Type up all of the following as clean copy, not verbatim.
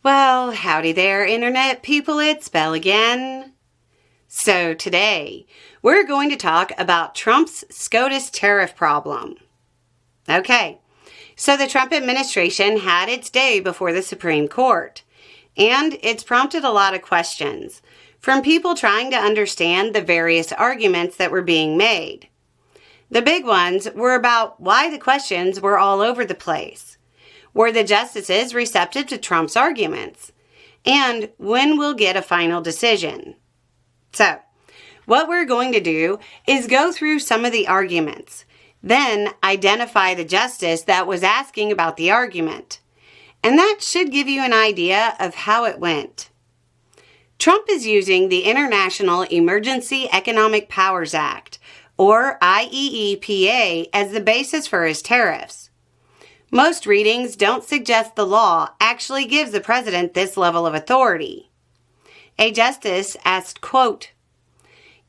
Well, howdy there, Internet people, it's Beau again. So today, we're going to talk about Trump's SCOTUS tariff problem. Okay, so the Trump administration had its day before the Supreme Court, and it's prompted a lot of questions from people trying to understand the various arguments that were being made. The big ones were about why the questions were all over the place. Were the justices receptive to Trump's arguments? And when we'll get a final decision? So, what we're going to do is go through some of the arguments, then identify the justice that was asking about the argument. And that should give you an idea of how it went. Trump is using the International Emergency Economic Powers Act, or IEEPA, as the basis for his tariffs. Most readings don't suggest the law actually gives the president this level of authority. A justice asked, quote,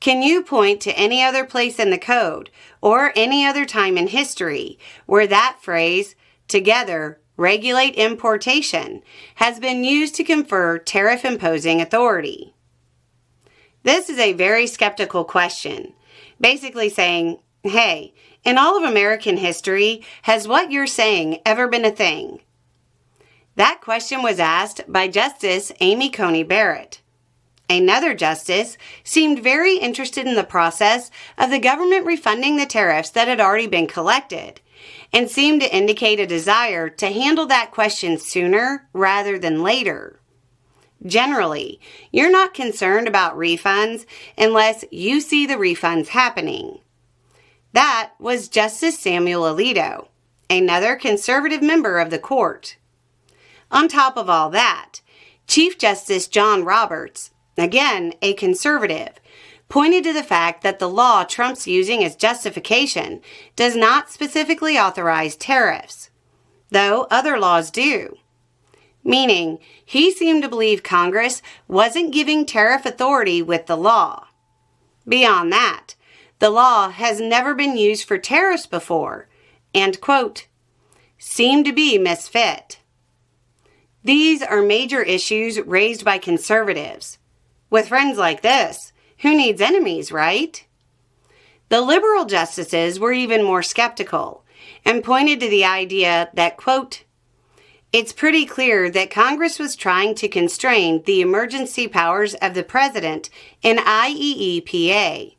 "Can you point to any other place in the code or any other time in history where that phrase, together, regulate importation, has been used to confer tariff-imposing authority?" This is a very skeptical question, basically saying, hey, in all of American history, has what you're saying ever been a thing? That question was asked by Justice Amy Coney Barrett. Another justice seemed very interested in the process of the government refunding the tariffs that had already been collected, and seemed to indicate a desire to handle that question sooner rather than later. Generally, you're not concerned about refunds unless you see the refunds happening. That was Justice Samuel Alito, another conservative member of the court. On top of all that, Chief Justice John Roberts, again a conservative, pointed to the fact that the law Trump's using as justification does not specifically authorize tariffs, though other laws do. Meaning, he seemed to believe Congress wasn't giving tariff authority with the law. Beyond that, the law has never been used for tariffs before, and, quote, seem to be misfit. These are major issues raised by conservatives. With friends like this, who needs enemies, right? The liberal justices were even more skeptical and pointed to the idea that, quote, it's pretty clear that Congress was trying to constrain the emergency powers of the president in IEEPA.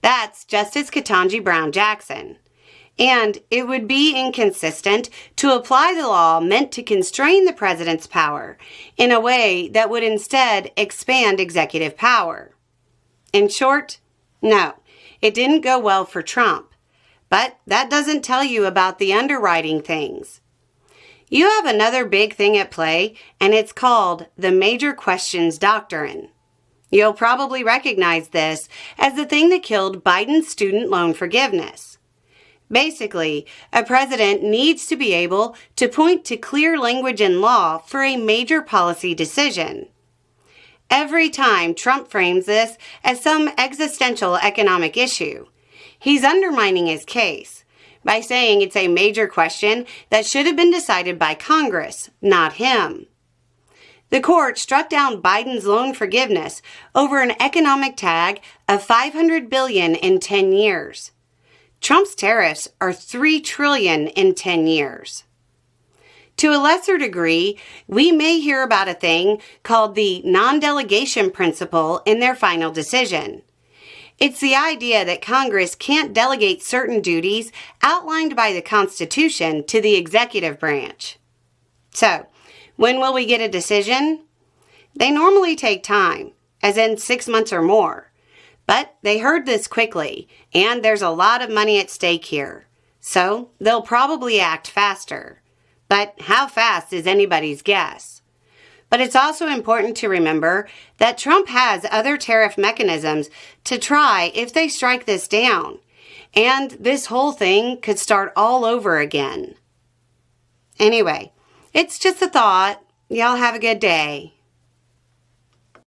That's Justice Ketanji Brown Jackson. And it would be inconsistent to apply the law meant to constrain the president's power in a way that would instead expand executive power. In short, no, it didn't go well for Trump. But that doesn't tell you about the underwriting things. You have another big thing at play, and it's called the Major Questions Doctrine. You'll probably recognize this as the thing that killed Biden's student loan forgiveness. Basically, a president needs to be able to point to clear language in law for a major policy decision. Every time Trump frames this as some existential economic issue, he's undermining his case by saying it's a major question that should have been decided by Congress, not him. The court struck down Biden's loan forgiveness over an economic tag of $500 billion in 10 years. Trump's tariffs are $3 trillion in 10 years. To a lesser degree, we may hear about a thing called the non-delegation principle in their final decision. It's the idea that Congress can't delegate certain duties outlined by the Constitution to the executive branch. So, when will we get a decision? They normally take time, as in 6 months or more. But they heard this quickly, and there's a lot of money at stake here. So they'll probably act faster. But how fast is anybody's guess? But it's also important to remember that Trump has other tariff mechanisms to try if they strike this down. And this whole thing could start all over again. Anyway, it's just a thought. Y'all have a good day.